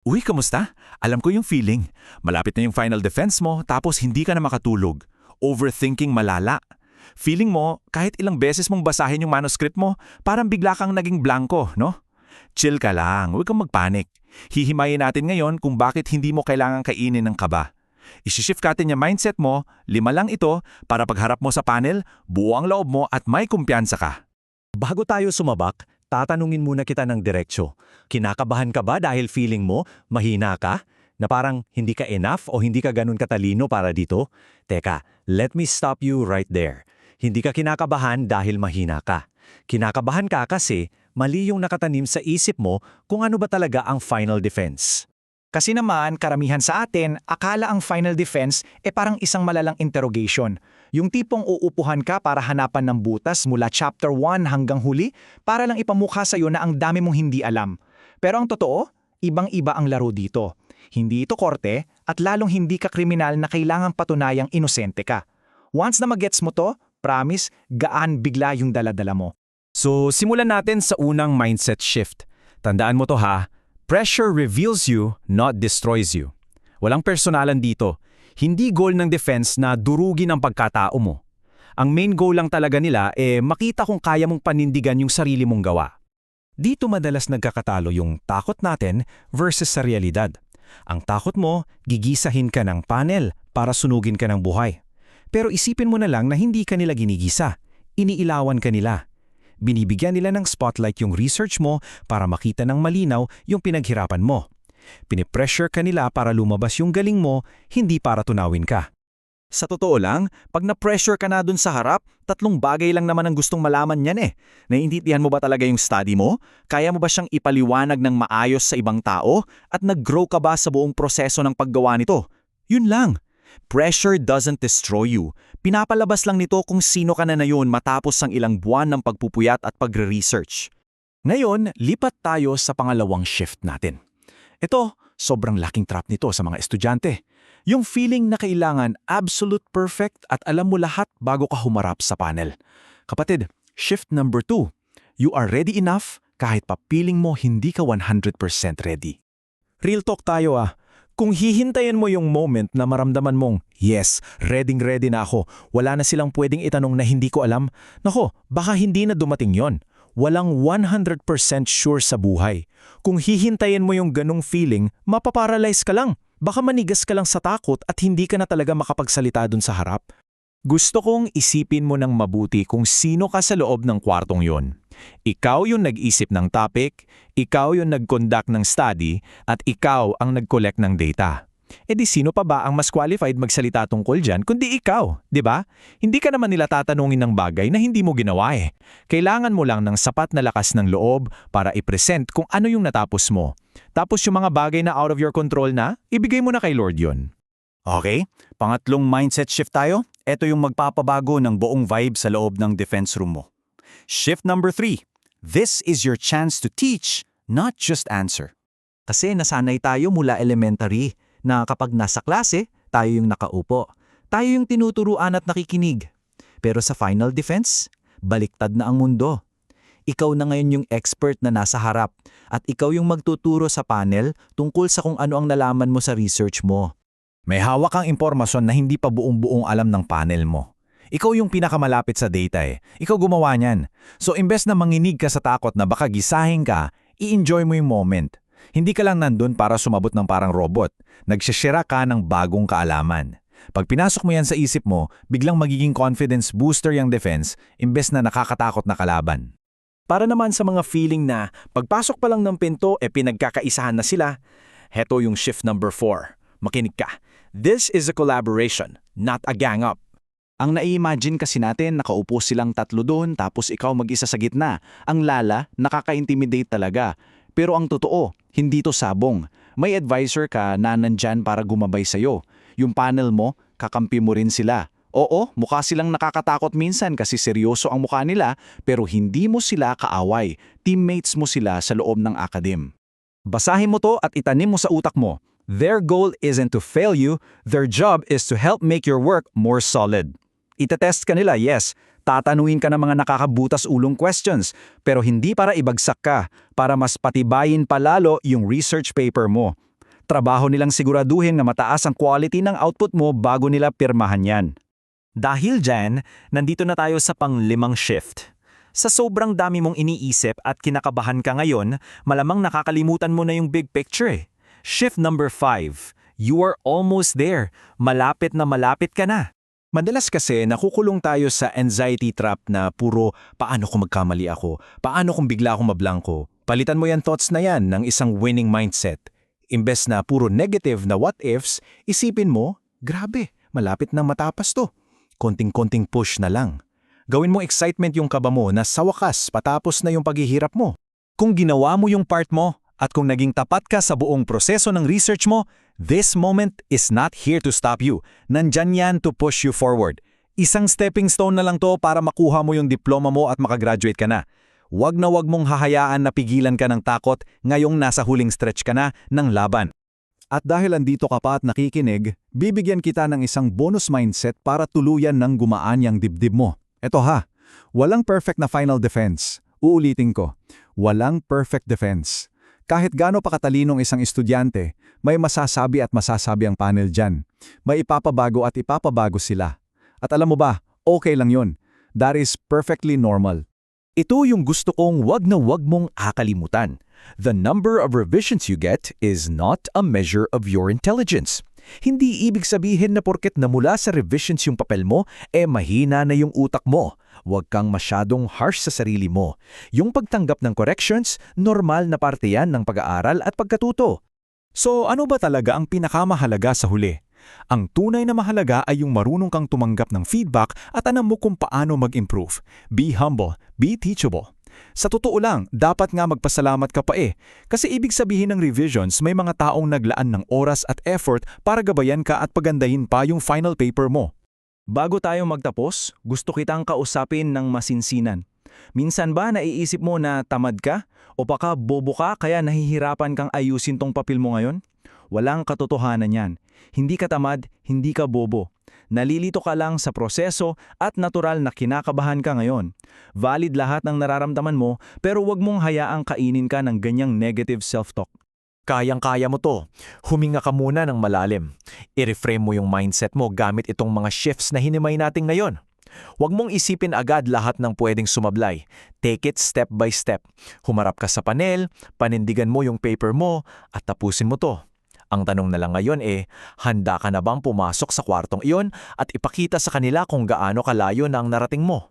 Uy, kamusta? Alam ko yung feeling. Malapit na yung final defense mo tapos hindi ka na makatulog. Overthinking malala. Feeling mo, kahit ilang beses mong basahin yung manuscript mo, parang bigla kang naging blanco, no? Chill ka lang, huwag kang magpanik. Hihimayin natin ngayon kung bakit hindi mo kailangang kainin ng kaba. Isishift natin yung mindset mo, 5 lang ito, para pagharap mo sa panel, buo ang loob mo at may kumpiyansa ka. Bago tayo sumabak, tatanungin muna kita ng diretsyo. Kinakabahan ka ba dahil feeling mo mahina ka? Na parang hindi ka enough o hindi ka ganun katalino para dito? Teka, let me stop you right there. Hindi ka kinakabahan dahil mahina ka. Kinakabahan ka kasi mali yung nakatanim sa isip mo kung ano ba talaga ang final defense. Kasi naman, karamihan sa atin, akala ang final defense parang isang malalang interrogation. Yung tipong uupuhan ka para hanapan ng butas mula chapter 1 hanggang huli para lang ipamukha sa'yo na ang dami mong hindi alam. Pero ang totoo, ibang-iba ang laro dito. Hindi ito korte at lalong hindi ka kriminal na kailangang patunayang inosente ka. Once na magets mo to, promise, gaan bigla yung daladala mo. So, simulan natin sa unang mindset shift. Tandaan mo to ha. Pressure reveals you, not destroys you. Walang personalan dito. Hindi goal ng defense na durugin ang pagkatao mo. Ang main goal lang talaga nila makita kung kaya mong panindigan yung sarili mong gawa. Dito madalas nagkakatalo yung takot natin versus sa realidad. Ang takot mo, gigisahin ka ng panel para sunugin ka ng buhay. Pero isipin mo na lang na hindi ka nila ginigisa. Iniilawan ka nila. Binibigyan nila ng spotlight yung research mo para makita ng malinaw yung pinaghirapan mo. Pinipressure ka nila para lumabas yung galing mo, hindi para tunawin ka. Sa totoo lang, pag na-pressure ka na dun sa harap, 3 bagay lang naman ang gustong malaman niyan Naiintindihan mo ba talaga yung study mo? Kaya mo ba siyang ipaliwanag ng maayos sa ibang tao? At nag-grow ka ba sa buong proseso ng paggawa nito? Yun lang. Pressure doesn't destroy you. Pinapalabas lang nito kung sino ka na yun matapos ang ilang buwan ng pagpupuyat at pagre-research. Ngayon, lipat tayo sa pangalawang shift natin. Ito, sobrang laking trap nito sa mga estudyante. Yung feeling na kailangan absolute perfect at alam mo lahat bago ka humarap sa panel. Kapatid, shift number 2. You are ready enough kahit pa feeling mo hindi ka 100% ready. Real talk tayo Kung hihintayin mo yung moment na maramdaman mong, yes, ready na ako, wala na silang pwedeng itanong na hindi ko alam, nako, baka hindi na dumating yon. Walang 100% sure sa buhay. Kung hihintayin mo yung ganong feeling, mapaparalyze ka lang. Baka manigas ka lang sa takot at hindi ka na talaga makapagsalita dun sa harap. Gusto kong isipin mo ng mabuti kung sino ka sa loob ng kwartong yon. Ikaw yung nag-isip ng topic, ikaw yung nag-conduct ng study, at ikaw ang nag-collect ng data. Di sino pa ba ang mas qualified magsalita tungkol dyan kundi ikaw, di ba? Hindi ka naman nila tatanungin ng bagay na hindi mo ginawa Kailangan mo lang ng sapat na lakas ng loob para i-present kung ano yung natapos mo. Tapos yung mga bagay na out of your control na, ibigay mo na kay Lord yon. Okay, pangatlong mindset shift tayo. Ito yung magpapabago ng buong vibe sa loob ng defense room mo. Shift number 3. This is your chance to teach, not just answer. Kasi nasanay tayo mula elementary na kapag nasa klase, tayo yung nakaupo. Tayo yung tinuturuan at nakikinig. Pero sa final defense, baliktad na ang mundo. Ikaw na ngayon yung expert na nasa harap at ikaw yung magtuturo sa panel tungkol sa kung ano ang nalaman mo sa research mo. May hawak kang impormasyon na hindi pa buong-buong alam ng panel mo. Ikaw yung pinakamalapit sa data Ikaw gumawa niyan. So imbes na manginig ka sa takot na baka gisahin ka, i-enjoy mo yung moment. Hindi ka lang nandun para sumabot ng parang robot. Nagsishira ka ng bagong kaalaman. Pag pinasok mo yan sa isip mo, biglang magiging confidence booster yung defense imbes na nakakatakot na kalaban. Para naman sa mga feeling na pagpasok pa lang ng pinto pinagkakaisahan na sila, heto yung shift number 4. Makinig ka. This is a collaboration, not a gang up. Ang nai-imagine kasi natin, nakaupo silang 3 doon tapos ikaw mag-isa sa gitna. Ang lala, nakaka-intimidate talaga. Pero ang totoo, hindi to sabong. May advisor ka na nandyan para gumabay sa'yo. Yung panel mo, kakampi mo rin sila. Oo, mukha silang nakakatakot minsan kasi seryoso ang mukha nila, pero hindi mo sila kaaway. Teammates mo sila sa loob ng academe. Basahin mo to at itanim mo sa utak mo. Their goal isn't to fail you, their job is to help make your work more solid. Itetest ka nila, yes. Tatanungin ka ng mga nakakabutas ulong questions, pero hindi para ibagsak ka, para mas patibayin palalo yung research paper mo. trabaho nilang siguraduhin na mataas ang quality ng output mo bago nila pirmahan yan. Dahil dyan, nandito na tayo sa pang-limang shift. Sa sobrang dami mong iniisip at kinakabahan ka ngayon, malamang nakakalimutan mo na yung big picture eh. Shift number 5. You are almost there. Malapit na malapit ka na. Madalas kasi nakukulong tayo sa anxiety trap na puro paano kung magkamali ako, paano kung bigla akong mablangko. Palitan mo yan thoughts na yan ng isang winning mindset. Imbes na puro negative na what ifs, isipin mo, grabe, malapit nang matapas to. Konting-konting push na lang. Gawin mo excitement yung kaba mo na sa wakas patapos na yung paghihirap mo. Kung ginawa mo yung part mo at kung naging tapat ka sa buong proseso ng research mo, this moment is not here to stop you. Nandyan yan to push you forward. Isang stepping stone na lang to para makuha mo yung diploma mo at makagraduate ka na. Wag na wag mong hahayaan na pigilan ka ng takot ngayong nasa huling stretch ka na ng laban. At dahil andito ka pa at nakikinig, bibigyan kita ng isang bonus mindset para tuluyan ng gumaan yung dibdib mo. Eto ha, walang perfect na final defense. Uulitin ko, walang perfect defense. Kahit gaano pa katalinong isang estudyante, may masasabi at masasabi ang panel dyan. May ipapabago at ipapabago sila. At alam mo ba, okay lang yun. That is perfectly normal. Ito yung gusto kong wag na wag mong akalimutan. The number of revisions you get is not a measure of your intelligence. Hindi ibig sabihin na porket namula sa revisions yung papel mo, mahina na yung utak mo. Huwag kang masyadong harsh sa sarili mo. Yung pagtanggap ng corrections, normal na parte yan ng pag-aaral at pagkatuto. So ano ba talaga ang pinakamahalaga sa huli? Ang tunay na mahalaga ay yung marunong kang tumanggap ng feedback at alam mo kung paano mag-improve. Be humble, be teachable. Sa totoo lang, dapat nga magpasalamat ka pa kasi ibig sabihin ng revisions may mga taong naglaan ng oras at effort para gabayan ka at pagandahin pa yung final paper mo. Bago tayo magtapos, gusto kitang kausapin ng masinsinan. Minsan ba naiisip mo na tamad ka? O baka bobo ka kaya nahihirapan kang ayusin tong papel mo ngayon? Walang katotohanan yan. Hindi ka tamad, hindi ka bobo. Nalilito ka lang sa proseso at natural na kinakabahan ka ngayon. Valid lahat ng nararamdaman mo pero wag mong hayaang kainin ka ng ganyang negative self-talk. Kayang-kaya mo to. Huminga ka muna ng malalim. I-reframe mo yung mindset mo gamit itong mga shifts na hinimay natin ngayon. Huwag mong isipin agad lahat ng pwedeng sumablay. Take it step by step. Humarap ka sa panel, panindigan mo yung paper mo at tapusin mo to. Ang tanong na lang ngayon handa ka na bang pumasok sa kwartong iyon at ipakita sa kanila kung gaano kalayo na ang narating mo?